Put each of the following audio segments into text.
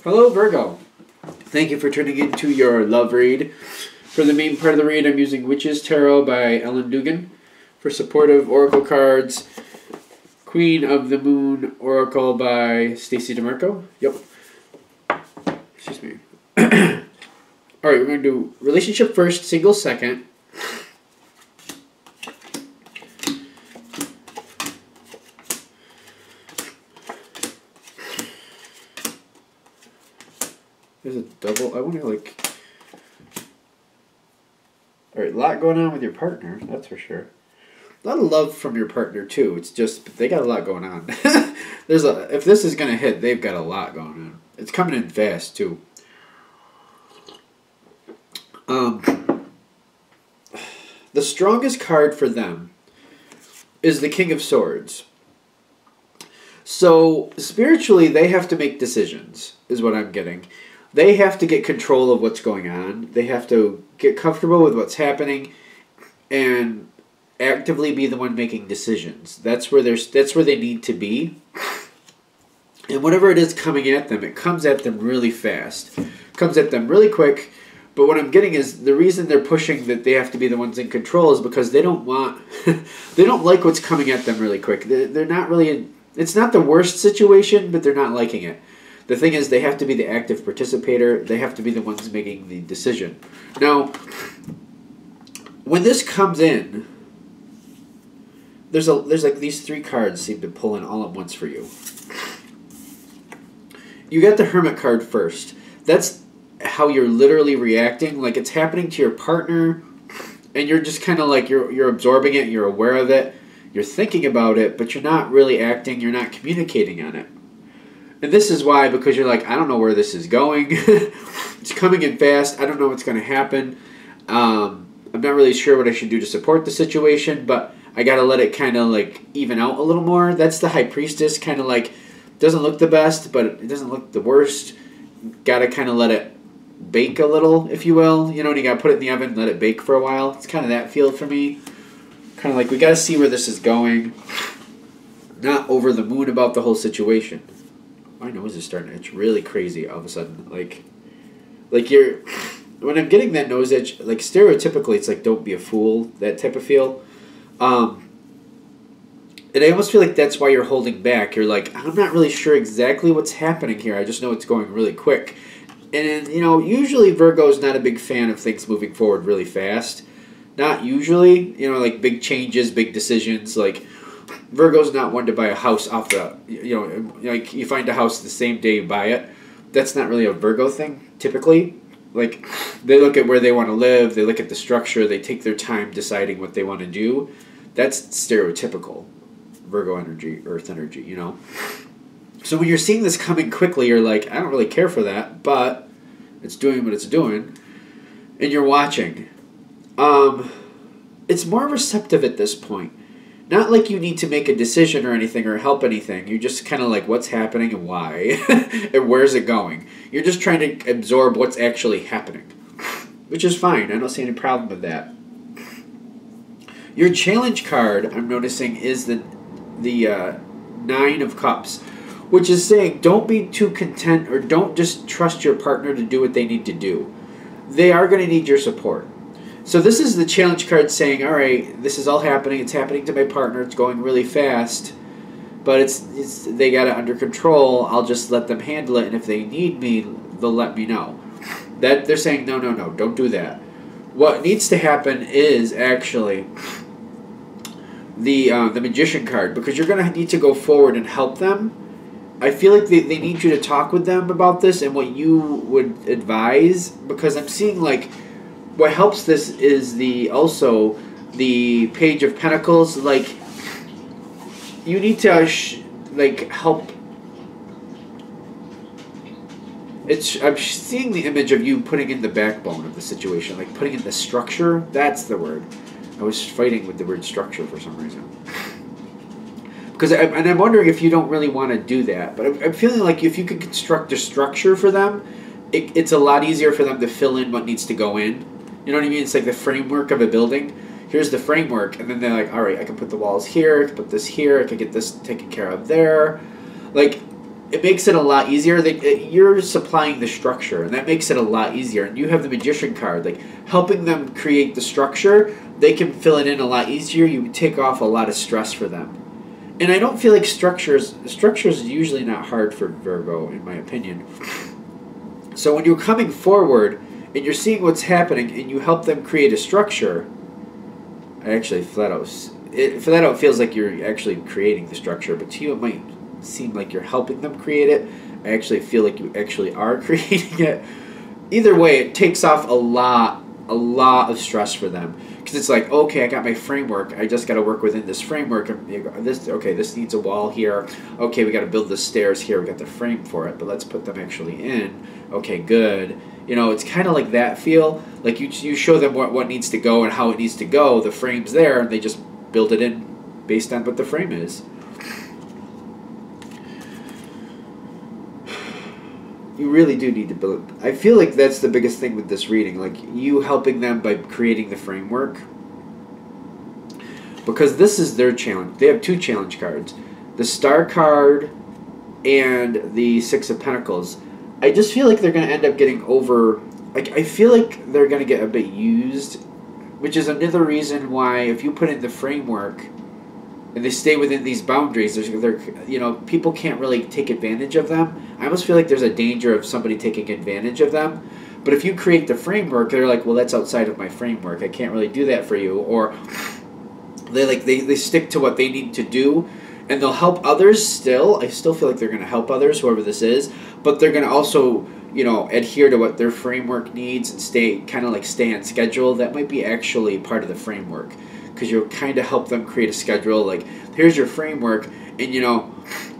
Hello, Virgo. Thank you for tuning into your love read. For the main part of the read, I'm using Witch's Tarot by Ellen Dugan. For supportive oracle cards, Queen of the Moon Oracle by Stacey DeMarco. Yep. Excuse me. Alright, we're going to do relationship first, single second. There's a double. I want to Alright, a lot going on with your partner, that's for sure. A lot of love from your partner too. It's just they got a lot going on. If this is gonna hit, they've got a lot going on. It's coming in fast too. The strongest card for them is the King of Swords. So spiritually, they have to make decisions, is what I'm getting. They have to get control of what's going on. They have to get comfortable with what's happening and actively be the one making decisions. That's where they need to be. And whatever it is coming at them, it comes at them really fast. It comes at them really quick. But what I'm getting is the reason they're pushing that they have to be the ones in control is because they don't want they don't like what's coming at them really quick. They're not really it's not the worst situation, but they're not liking it. The thing is, they have to be the active participator. They have to be the ones making the decision. Now, when this comes in, there's like these three cards seem to pull in all at once for you. You got the Hermit card first. That's how you're literally reacting. Like it's happening to your partner, and you're just kind of like you're absorbing it. You're aware of it. You're thinking about it, but you're not really acting. You're not communicating on it. And this is why, because you're like, I don't know where this is going. It's coming in fast. I don't know what's going to happen. I'm not really sure what I should do to support the situation, but I got to let it kind of like even out a little more. That's the High Priestess, kind of like, doesn't look the best, but it doesn't look the worst. Got to kind of let it bake a little, if you will. You know, and you got to put it in the oven and let it bake for a while. It's kind of that feel for me. Kind of like, we got to see where this is going. Not over the moon about the whole situation. My nose is starting to itch really crazy all of a sudden. Like you're... When I'm getting that nose itch, like stereotypically, it's like, don't be a fool, that type of feel. And I almost feel like that's why you're holding back. You're like, I'm not really sure exactly what's happening here. I just know it's going really quick. And, you know, usually Virgo is not a big fan of things moving forward really fast. Not usually. You know, like big changes, big decisions, like... Virgo's not one to buy a house off the, you know, like you find a house the same day you buy it. That's not really a Virgo thing, typically. Like, they look at where they want to live, they look at the structure, they take their time deciding what they want to do. That's stereotypical Virgo energy, Earth energy, you know. So when you're seeing this coming quickly, you're like, I don't really care for that, but it's doing what it's doing. And you're watching. It's more receptive at this point. Not like you need to make a decision or anything or help anything. You're just kind of like, what's happening and why? And where's it going? You're just trying to absorb what's actually happening. Which is fine. I don't see any problem with that. Your challenge card, I'm noticing, is the Nine of Cups. Which is saying, don't be too content or don't just trust your partner to do what they need to do. They are going to need your support. So this is the challenge card saying, all right, this is all happening. It's happening to my partner. It's going really fast, but they got it under control. I'll just let them handle it, and if they need me, they'll let me know. That they're saying, no, don't do that. What needs to happen is actually the Magician card, because you're going to need to go forward and help them. I feel like they need you to talk with them about this and what you would advise, because I'm seeing like... What helps this is also the Page of Pentacles. Like, you need to help. I'm seeing the image of you putting in the backbone of the situation, like putting in the structure. That's the word. I was fighting with the word structure for some reason. Because I'm wondering if you don't really want to do that, but I'm feeling like if you could construct a structure for them, it's a lot easier for them to fill in what needs to go in. You know what I mean? It's like the framework of a building. Here's the framework, and then they're like, all right, I can put the walls here, I can put this here, I can get this taken care of there. Like, it makes it a lot easier. You're supplying the structure, and that makes it a lot easier. And you have the Magician card, like helping them create the structure. They can fill it in a lot easier. You take off a lot of stress for them. And I don't feel like structures is usually not hard for Virgo, in my opinion. So when you're coming forward and you're seeing what's happening and you help them create a structure, I actually flat out it feels like you're actually creating the structure, but to you it might seem like you're helping them create it. I actually feel like you actually are creating it. Either way, it takes off a lot of stress for them, because it's like, okay, I got my framework, I just got to work within this framework. This needs a wall here. Okay, we got to build the stairs here. We got the frame for it, but let's put them actually in. Okay, good. It's kind of like that feel. Like you show them what needs to go and how it needs to go. The frame's there, and they just build it in based on what the frame is. You really do need to build it. I feel like that's the biggest thing with this reading, like you helping them by creating the framework. Because this is their challenge. They have two challenge cards. The Star card and the Six of Pentacles. I just feel like they're going to end up getting over... Like, I feel like they're going to get a bit used, which is another reason why if you put in the framework and they stay within these boundaries, people can't really take advantage of them. I almost feel like there's a danger of somebody taking advantage of them. But if you create the framework, they're like, well, that's outside of my framework. I can't really do that for you. Or they stick to what they need to do, and they'll help others still. I still feel like they're going to help others, whoever this is, but they're going to also, adhere to what their framework needs and stay on schedule. That might be actually part of the framework, because you'll kind of help them create a schedule. Like, here's your framework, and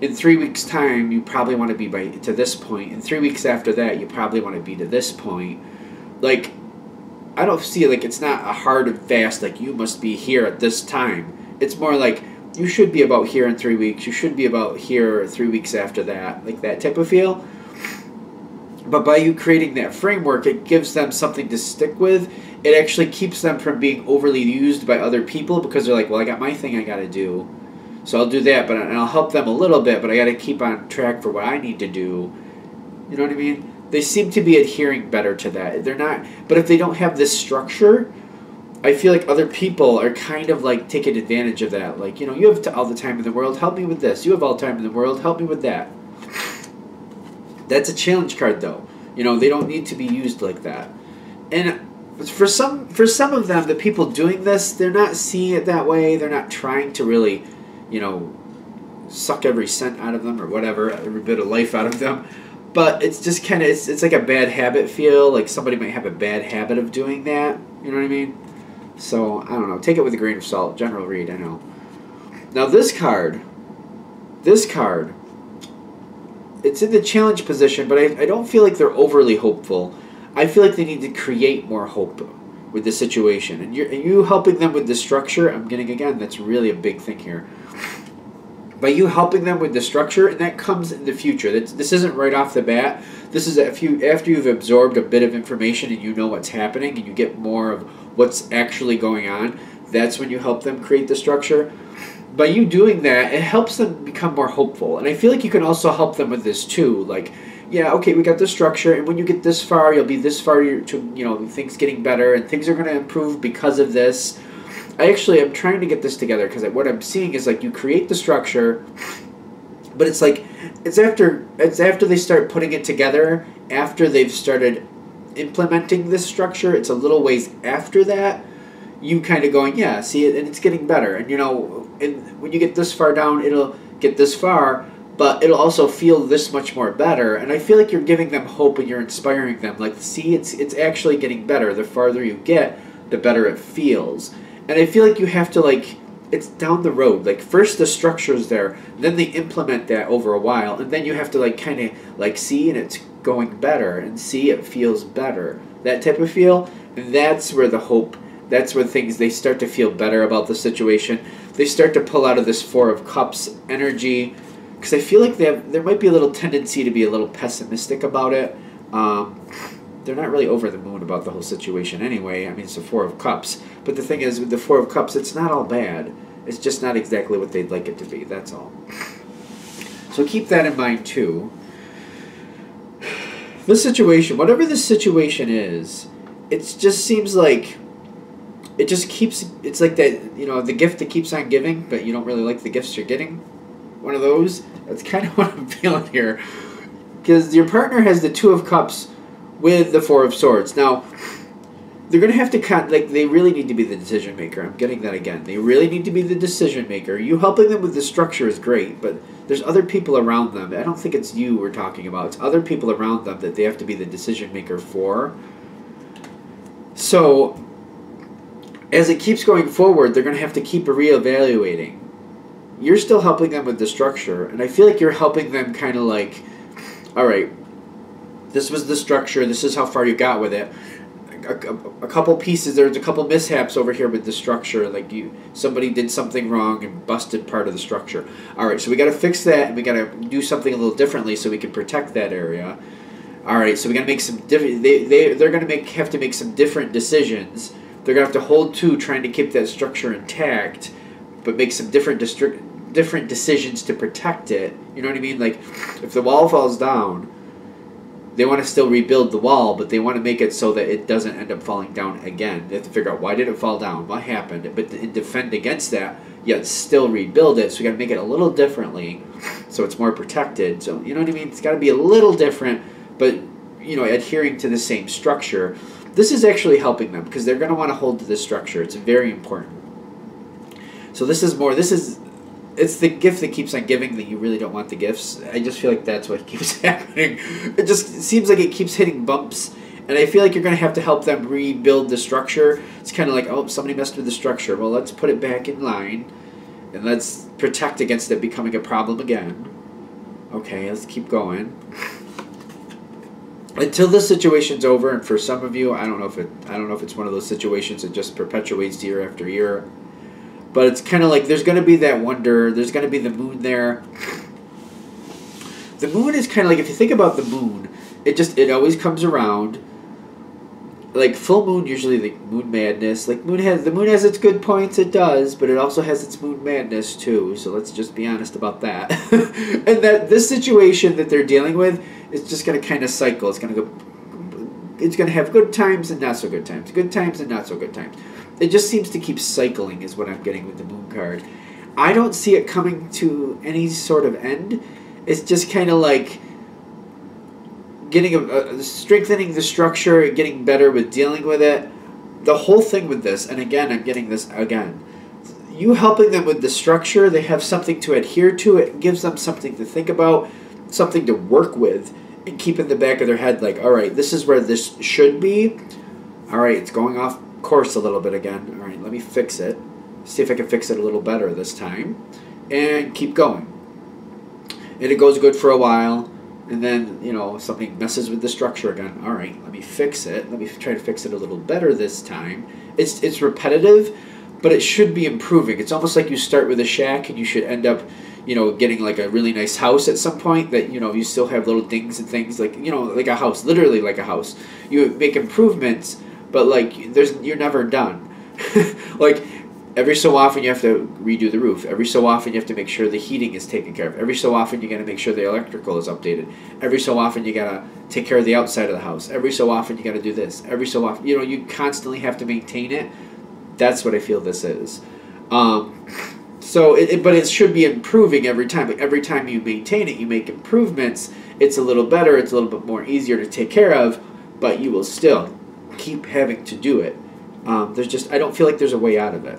in 3 weeks' time, you probably want to be to this point. In 3 weeks after that, you probably want to be to this point. Like, I don't see it like it's not a hard and fast, like you must be here at this time. It's more like you should be about here in 3 weeks. You should be about here 3 weeks after that, like that type of feel. But by you creating that framework, it gives them something to stick with. It actually keeps them from being overly used by other people, because they're like, well, I got my thing I got to do, so I'll do that, and I'll help them a little bit, but I got to keep on track for what I need to do. You know what I mean? They seem to be adhering better to that. They're not, but if they don't have this structure, I feel like other people are kind of like taking advantage of that. Like, you have all the time in the world, help me with this. You have all the time in the world, help me with that. That's a challenge card, though. They don't need to be used like that. And for some of them, the people doing this, they're not seeing it that way. They're not trying to really, suck every cent out of them or whatever, every bit of life out of them. But it's just kind of, it's like a bad habit feel. Like somebody might have a bad habit of doing that. You know what I mean? So, I don't know. Take it with a grain of salt. General read, I know. Now, this card, it's in the challenge position, but I don't feel like they're overly hopeful. I feel like they need to create more hope with the situation. And you helping them with the structure, I'm getting, again, that's really a big thing here. By you helping them with the structure, and that comes in the future. This isn't right off the bat. This is after you've absorbed a bit of information and you know what's happening and you get more of what's actually going on. That's when you help them create the structure. By you doing that, it helps them become more hopeful. And I feel like you can also help them with this too. Like, yeah, okay, we got the structure, and when you get this far, you'll be this far to, things getting better, and things are going to improve because of this. I'm trying to get this together, because what I'm seeing is like you create the structure, but it's like it's after they start putting it together, after they've started implementing this structure. It's a little ways after that, you kind of going, yeah, see it, and it's getting better, and and when you get this far down, it'll get this far, but it'll also feel this much more better. And I feel like you're giving them hope and you're inspiring them. Like, see, it's actually getting better. The farther you get, the better it feels. And I feel like you have to, like, it's down the road. Like, first the structure's there, then they implement that over a while, and then you have to, like, kind of, like, see, and it's going better, and see, it feels better. That type of feel, and that's where the hope, that's where they start to feel better about the situation. They start to pull out of this Four of Cups energy, because I feel like there might be a little tendency to be a little pessimistic about it. They're not really over the moon about the whole situation anyway. I mean, it's the Four of Cups. But the thing is, with the Four of Cups, it's not all bad. It's just not exactly what they'd like it to be. That's all. So keep that in mind too. This situation, whatever this situation is, it just seems like it just keeps, it's like that, you know, the gift that keeps on giving, but you don't really like the gifts you're getting. One of those. That's kind of what I'm feeling here. Because your partner has the Two of Cups with the Four of Swords. Now, they're going to have to, like, they really need to be the decision maker. I'm getting that again. They really need to be the decision maker. You helping them with the structure is great, but there's other people around them. I don't think it's you we're talking about. It's other people around them that they have to be the decision maker for. So, as it keeps going forward, they're going to have to keep reevaluating. You're still helping them with the structure, and I feel like you're helping them kind of like, all right, this was the structure, this is how far you got with it. A couple pieces, there's a couple mishaps over here with the structure, like somebody did something wrong and busted part of the structure. All right, so we got to fix that, and we got to do something a little differently so we can protect that area. All right, so we got to make some different. They're going to have to make some different decisions. They're going to have to hold to trying to keep that structure intact, but make some different decisions to protect it. You know what I mean? Like, if the wall falls down, they want to still rebuild the wall, but they want to make it so that it doesn't end up falling down again. They have to figure out, why did it fall down? What happened? But defend against that, yet still rebuild it. So we got to make it a little differently so it's more protected. So, you know what I mean? It's got to be a little different, but, you know, adhering to the same structure. This is actually helping them because they're going to want to hold to this structure. It's very important. So this is more, it's the gift that keeps on giving that you really don't want the gifts. I just feel like that's what keeps happening. It just seems like it keeps hitting bumps, and I feel like you're going to have to help them rebuild the structure. It's kind of like, oh, somebody messed with the structure. Well, let's put it back in line, and let's protect against it becoming a problem again. Okay, let's keep going. Until this situation's over, and for some of you, I don't know if it's one of those situations that just perpetuates year after year. But it's kind of like there's going to be that wonder. There's going to be the moon there. The moon is kind of like, if you think about the moon, it always comes around. Like full moon, usually the moon madness. Like the moon has its good points, it does, but it also has its moon madness too. So let's just be honest about that. And that this situation that they're dealing with is just going to kind of cycle. It's going to go. It's going to have good times and not so good times. Good times and not so good times. It just seems to keep cycling is what I'm getting with the moon card. I don't see it coming to any sort of end. It's just kind of like getting strengthening the structure, getting better with dealing with it. The whole thing with this, and again, I'm getting this again. You helping them with the structure, they have something to adhere to. It gives them something to think about, something to work with, and keep in the back of their head like, all right, this is where this should be. All right, it's going off course a little bit again. All right, let me fix it. See if I can fix it a little better this time. And keep going. And it goes good for a while. And then, you know, something messes with the structure again. All right, let me fix it. Let me try to fix it a little better this time. It's repetitive, but it should be improving. It's almost like you start with a shack and you should end up, you know, getting like a really nice house at some point that, you know, you still have little dings and things like, you know, like a house, literally like a house. You make improvements, but like you're never done. Like every so often you have to redo the roof. Every so often you have to make sure the heating is taken care of. Every so often you got to make sure the electrical is updated. Every so often you got to take care of the outside of the house. Every so often you got to do this. Every so often, you know, you constantly have to maintain it. That's what I feel this is. But it should be improving every time. But every time you maintain it, you make improvements. It's a little better. It's a little bit more easier to take care of. But you will still keep having to do it. I don't feel like there's a way out of it.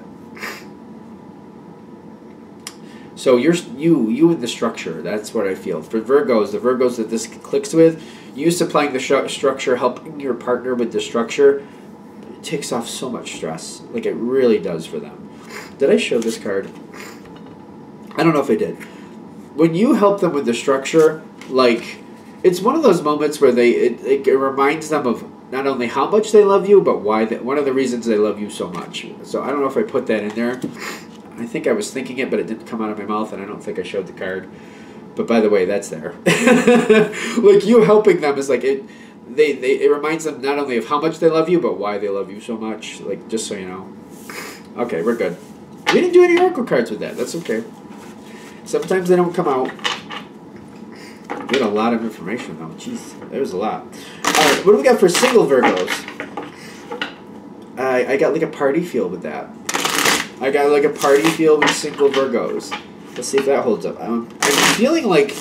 So you in the structure. That's what I feel. For Virgos, the Virgos that this clicks with, you supplying the structure, helping your partner with the structure, it takes off so much stress. Like it really does for them. Did I show this card? I don't know if I did. When you help them with the structure, like it's one of those moments where it reminds them of not only how much they love you, but why one of the reasons they love you so much. So I don't know if I put that in there. I think I was thinking it, but it didn't come out of my mouth, and I don't think I showed the card. But by the way, that's there. Like you helping them is like it reminds them not only of how much they love you, but why they love you so much. Like just so you know. Okay, we're good. We didn't do any oracle cards with that. That's okay. Sometimes they don't come out. We had a lot of information, though. Jeez, there's a lot. Alright, what do we got for single Virgos? I got like a party feel with that. I got like a party feel with single Virgos. Let's see if that holds up. I'm feeling like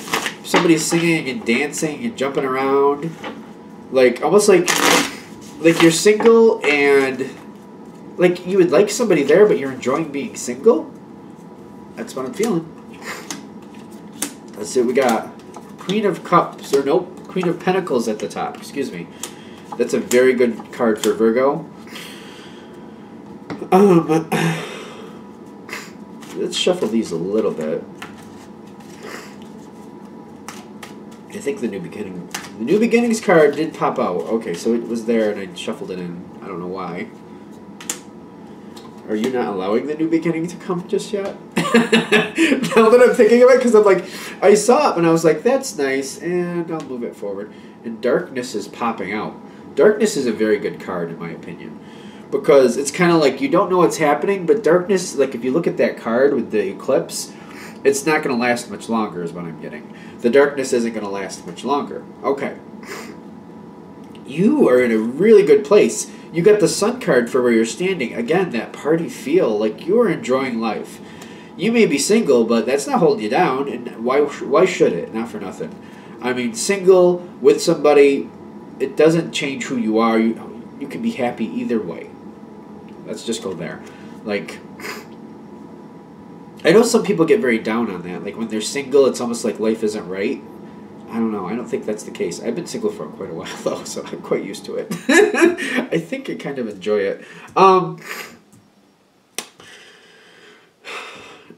somebody's singing and dancing and jumping around. Like, almost like you're single and like you would like somebody there, but you're enjoying being single. That's what I'm feeling. Let's see what we got. Queen of Cups, or nope, Queen of Pentacles at the top. Excuse me. That's a very good card for Virgo. Let's shuffle these a little bit. I think the New Beginnings card did pop out. Okay, so it was there and I shuffled it in. I don't know why. Are you not allowing the New Beginning to come just yet? Now that I'm thinking of it, because I'm like, I saw it and I was like, that's nice, and I'll move it forward. And Darkness is popping out. Darkness is a very good card in my opinion. Because it's kind of like you don't know what's happening, but Darkness, like if you look at that card with the eclipse, it's not going to last much longer is what I'm getting. The darkness isn't going to last much longer. Okay. You are in a really good place. You got the Sun card for where you're standing. Again, that party feel, like you are enjoying life. You may be single, but that's not holding you down. And why should it? Not for nothing. I mean, single with somebody, it doesn't change who you are. You can be happy either way. Let's just go there. Like, I know some people get very down on that. Like when they're single, it's almost like life isn't right. I don't know. I don't think that's the case. I've been single for quite a while though, so I'm quite used to it. I think I kind of enjoy it.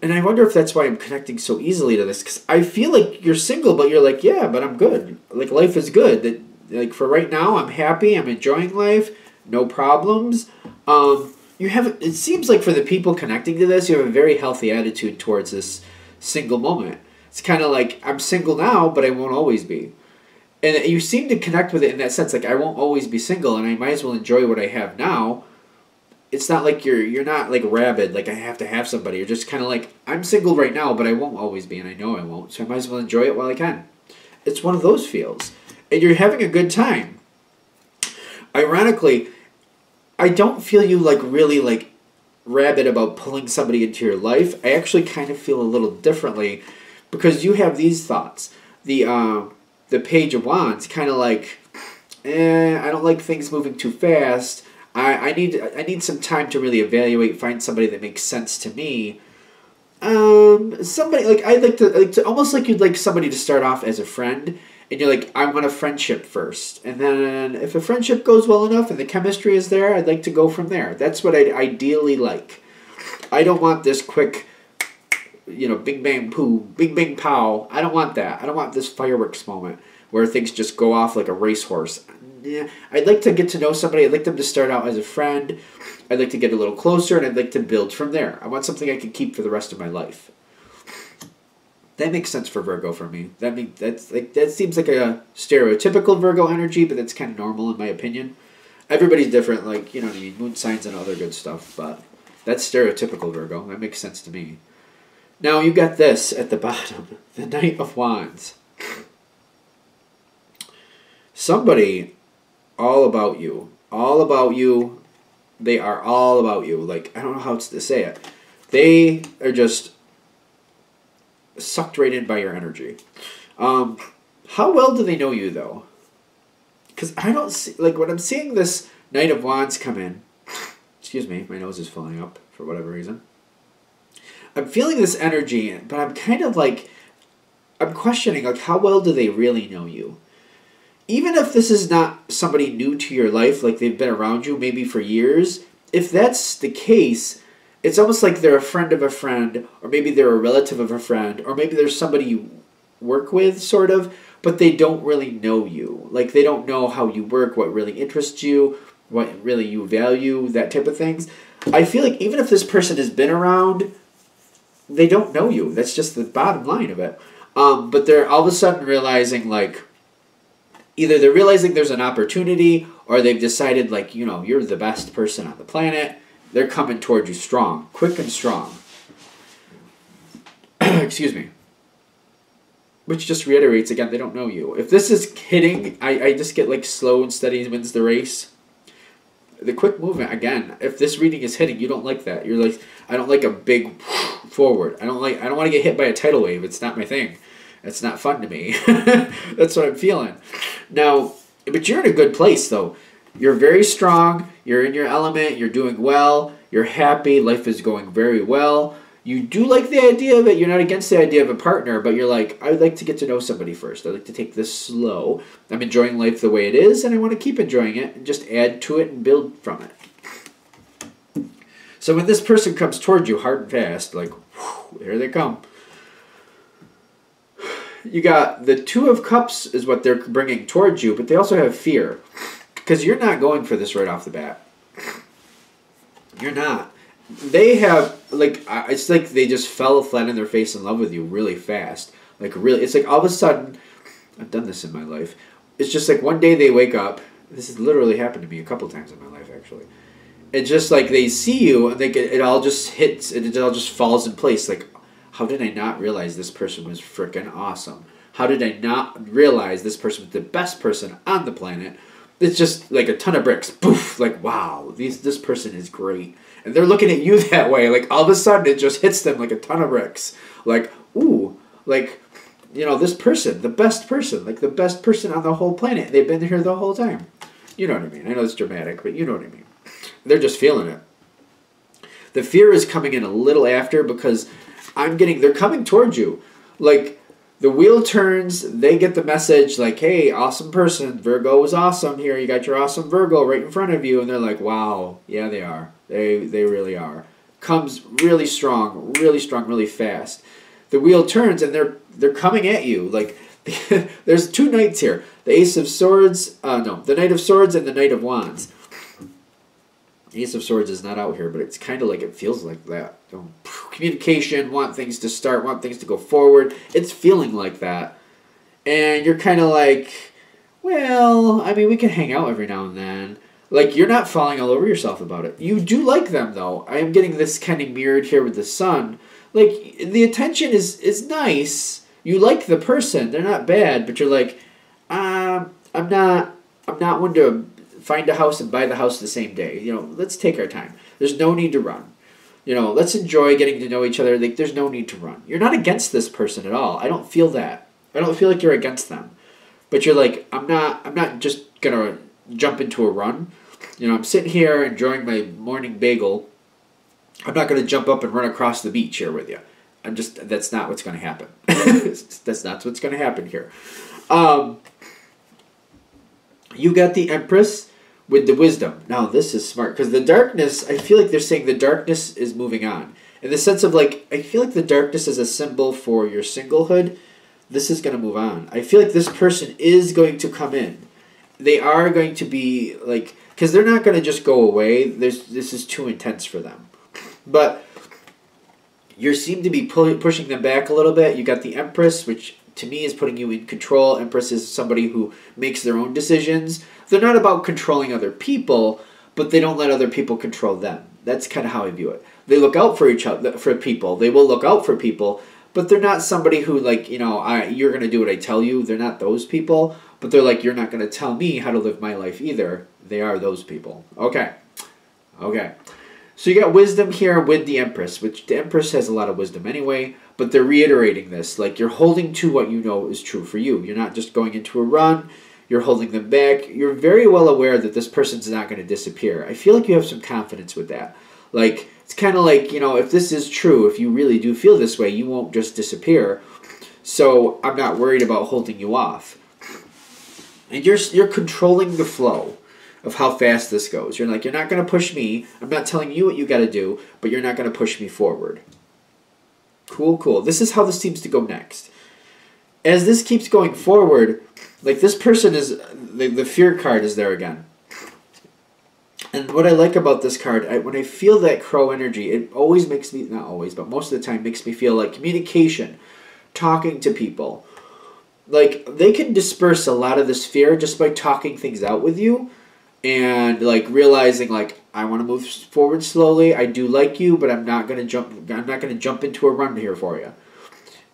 And I wonder if that's why I'm connecting so easily to this, because I feel like you're single, but you're like, yeah, but I'm good. Like life is good. That like for right now, I'm happy. I'm enjoying life. No problems. You have. It seems like for the people connecting to this, you have a very healthy attitude towards this single moment. It's kind of like, I'm single now, but I won't always be. And you seem to connect with it in that sense, like I won't always be single, and I might as well enjoy what I have now. It's not like you're not like rabid, like I have to have somebody. You're just kind of like, I'm single right now, but I won't always be, and I know I won't, so I might as well enjoy it while I can. It's one of those feels. And you're having a good time. Ironically, I don't feel you like really like rabid about pulling somebody into your life. I actually kind of feel a little differently, because you have these thoughts. The Page of Wands, kind of like, I don't like things moving too fast. I need some time to really evaluate, find somebody that makes sense to me. Somebody like I'd like to almost like you'd like somebody to start off as a friend, and you're like, I want a friendship first, and then if a friendship goes well enough and the chemistry is there, I'd like to go from there. That's what I'd ideally like. I don't want this quick, bing bang poo, bing bang pow. I don't want that. I don't want this fireworks moment where things just go off like a racehorse. Yeah, I'd like to get to know somebody. I'd like them to start out as a friend. I'd like to get a little closer, and I'd like to build from there. I want something I can keep for the rest of my life. That makes sense for Virgo for me. That seems like a stereotypical Virgo energy, but that's kind of normal in my opinion. Everybody's different, like, you know what I mean, moon signs and other good stuff, but that's stereotypical Virgo. That makes sense to me. Now you got this at the bottom, the Knight of Wands. Somebody all about you. All about you. They are all about you. Like, I don't know how else to say it. They are just sucked right in by your energy. How well do they know you, though? Because I don't see, like, when I'm seeing this Knight of Wands come in, excuse me, my nose is filling up for whatever reason. I'm feeling this energy, but I'm kind of like, I'm questioning, like, how well do they really know you? Even if this is not somebody new to your life, like they've been around you maybe for years, if that's the case, it's almost like they're a friend of a friend, or maybe they're a relative of a friend, or maybe there's somebody you work with, sort of, but they don't really know you. Like, they don't know how you work, what really interests you, what really you value, that type of things. I feel like even if this person has been around, they don't know you. That's just the bottom line of it. But they're all of a sudden realizing, like, either they're realizing there's an opportunity, or they've decided, like, you're the best person on the planet. They're coming toward you strong, quick and strong. Excuse me. which just reiterates, again, they don't know you. If this is hitting, I just get like slow and steady wins the race. The quick movement, again, if this reading is hitting, you don't like that. You're like, I don't like a big forward. I don't want to get hit by a tidal wave. It's not my thing. It's not fun to me. That's what I'm feeling. Now, but you're in a good place, though. You're very strong. You're in your element. You're doing well. You're happy. Life is going very well. You do like the idea of it. You're not against the idea of a partner, but you're like, I would like to get to know somebody first. I'd like to take this slow. I'm enjoying life the way it is, and I want to keep enjoying it and just add to it and build from it. So when this person comes towards you hard and fast, like, whew, here they come. You got the Two of Cups is what they're bringing towards you, but they also have fear. Because you're not going for this right off the bat. You're not. They have, like, it's like they just fell flat on their face in love with you really fast. Like, really, it's like all of a sudden, I've done this in my life. It's just like one day they wake up. This has literally happened to me a couple times in my life, actually. It's just like they see you, and it all just hits, and it all just falls in place. Like, how did I not realize this person was freaking awesome? How did I not realize this person was the best person on the planet? It's just like a ton of bricks. Poof! Like, wow, this person is great. And they're looking at you that way. Like, all of a sudden, it just hits them like a ton of bricks. Like, ooh, like, you know, this person, the best person, like the best person on the whole planet. They've been here the whole time. You know what I mean? I know it's dramatic, but you know what I mean. They're just feeling it. The fear is coming in a little after because they're coming towards you. Like, the wheel turns, they get the message like, hey, awesome person, Virgo is awesome here. You got your awesome Virgo right in front of you. And they're like, wow, yeah, they are. They really are. Comes really strong, really fast. The wheel turns and they're coming at you. Like, there's two knights here. The Ace of Swords, the Knight of Swords and the Knight of Wands. The Ace of Swords is not out here, but it's kind of like it feels like that. Communication, want things to start, want things to go forward. It's feeling like that. And you're kind of like, well, I mean, we can hang out every now and then. Like, you're not falling all over yourself about it. You do like them, though. I am getting this kind of mirrored here with the sun. Like, the attention is nice. You like the person. They're not bad, but you're like, I'm not one to find a house and buy the house the same day. You know, let's take our time. There's no need to run. You know, let's enjoy getting to know each other. Like, there's no need to run. You're not against this person at all. I don't feel that. I don't feel like you're against them. But you're like, I'm not just gonna jump into a run. You know, I'm sitting here enjoying my morning bagel. I'm not gonna jump up and run across the beach here with you. That's not what's gonna happen. That's not what's gonna happen here. You got the Empress with the Wisdom. Now, this is smart, because the darkness, I feel like they're saying the darkness is moving on. In the sense of, like, I feel like the darkness is a symbol for your singlehood. This is going to move on. I feel like this person is going to come in. They are going to be, like, because they're not going to just go away. This is too intense for them. But you seem to be pushing them back a little bit. You got the Empress, which to me is putting you in control. Empress is somebody who makes their own decisions. They're not about controlling other people, but they don't let other people control them. That's kind of how I view it. They look out for each other, for people. They will look out for people, but they're not somebody who, like, you know, you're going to do what I tell you. They're not those people, but they're like, you're not going to tell me how to live my life either. They are those people. Okay. So you got Wisdom here with the Empress, which the Empress has a lot of wisdom anyway, but they're reiterating this. Like, you're holding to what you know is true for you. You're not just going into a run. You're holding them back. You're very well aware that this person's not going to disappear. I feel like you have some confidence with that. Like, it's kind of like, you know, if this is true, if you really do feel this way, you won't just disappear. So I'm not worried about holding you off. And you're controlling the flow of how fast this goes. You're like, you're not going to push me. I'm not telling you what you got to do, but you're not going to push me forward. Cool. This is how this seems to go next. As this keeps going forward, like, this person is, the fear card is there again. And what I like about this card, when I feel that crow energy, it always makes me, not always, but most of the time makes me feel like communication, talking to people. Like, they can disperse a lot of this fear just by talking things out with you and, like, realizing, like, I want to move forward slowly. I do like you, but I'm not going to jump into a run here for you.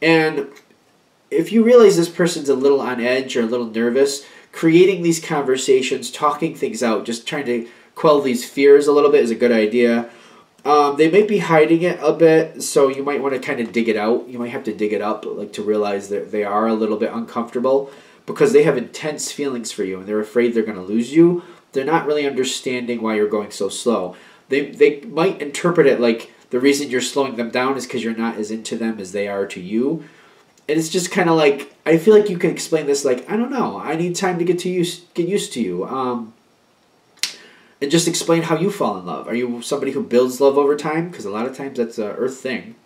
And if you realize this person's a little on edge or a little nervous, creating these conversations, talking things out, just trying to quell these fears a little bit is a good idea. They might be hiding it a bit, so you might want to kind of dig it out. You might have to dig it up, like to realize that they are a little bit uncomfortable because they have intense feelings for you and they're afraid they're going to lose you. They're not really understanding why you're going so slow. They might interpret it like the reason you're slowing them down is because you're not as into them as they are to you. And it's just kind of like, I feel like you can explain this like, I don't know, I need time to get used to you. And just explain how you fall in love. Are you somebody who builds love over time? Because a lot of times that's an earth thing.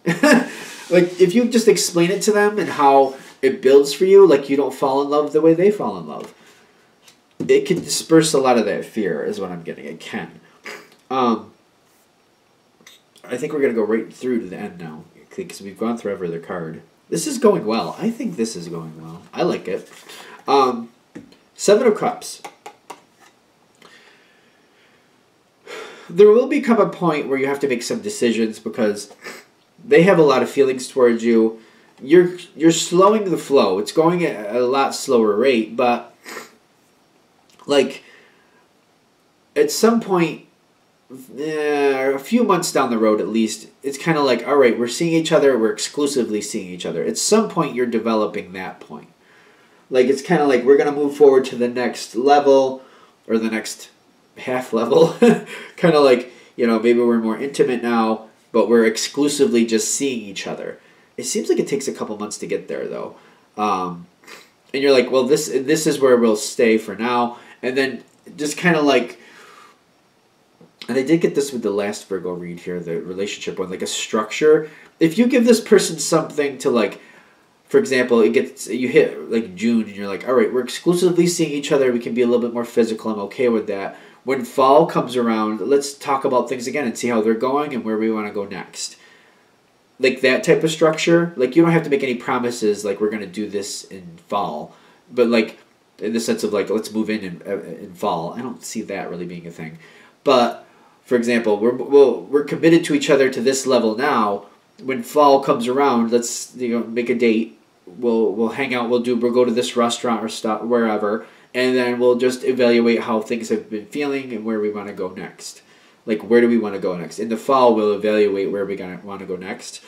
Like, if you just explain it to them and how it builds for you, like you don't fall in love the way they fall in love, it can disperse a lot of that fear, is what I'm getting. It can. I think we're going to go right through to the end now, because we've gone through every other card. This is going well. I think this is going well. I like it. Seven of Cups. There will become a point where you have to make some decisions because they have a lot of feelings towards you. You're slowing the flow. It's going at a lot slower rate, but like at some point, a few months down the road at least, it's kind of like, all right, we're seeing each other. We're exclusively seeing each other. At some point, you're developing that point. Like it's kind of like we're going to move forward to the next level or the next half level. Kind of like, you know, maybe we're more intimate now, but we're exclusively just seeing each other. It seems like it takes a couple months to get there though. And you're like, well, this is where we'll stay for now. And then just kind of like, and I did get this with the last Virgo read here, the relationship one, like a structure. If you give this person something to like, for example, you hit like June and you're like, all right, we're exclusively seeing each other. We can be a little bit more physical. I'm okay with that. When fall comes around, let's talk about things again and see how they're going and where we want to go next. Like that type of structure. Like you don't have to make any promises like we're going to do this in fall. But like in the sense of like let's move in fall. I don't see that really being a thing. But for example, we're committed to each other to this level now. When fall comes around, let's make a date. We'll hang out. We'll go to this restaurant or stop wherever. And then we'll just evaluate how things have been feeling and where we want to go next. Like, where do we want to go next? In the fall, we'll evaluate where we want to go next.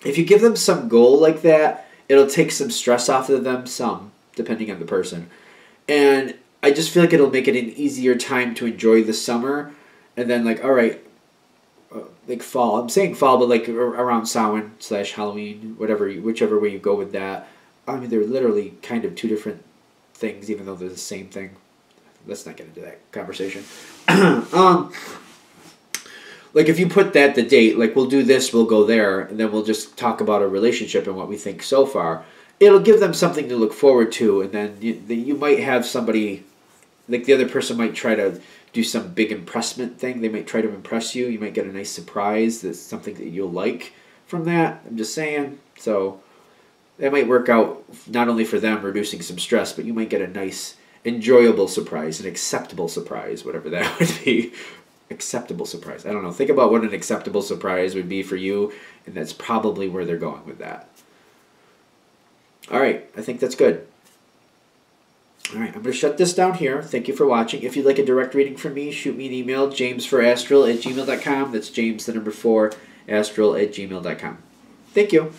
If you give them some goal like that, it'll take some stress off of them, depending on the person. And I just feel like it'll make it an easier time to enjoy the summer. And then, like, all right, like fall. I'm saying fall, but like around Samhain / Halloween, whichever way you go with that. I mean, they're literally kind of two different things, even though they're the same thing. Let's not get into that conversation. Like if you put the date, like we'll do this, we'll go there, and then we'll just talk about a relationship and what we think so far. It'll give them something to look forward to, and then you might have somebody, like the other person might try to do some big impressment thing. They might try to impress you. You might get a nice surprise that's something that you'll like from that. I'm just saying. So that might work out not only for them reducing some stress, but you might get a nice, enjoyable surprise, an acceptable surprise, whatever that would be. Acceptable surprise. I don't know. Think about what an acceptable surprise would be for you, and that's probably where they're going with that. All right. I think that's good. All right. I'm going to shut this down here. Thank you for watching. If you'd like a direct reading from me, shoot me an email, jamesforastral@gmail.com. That's James, the number 4, astral@gmail.com. Thank you.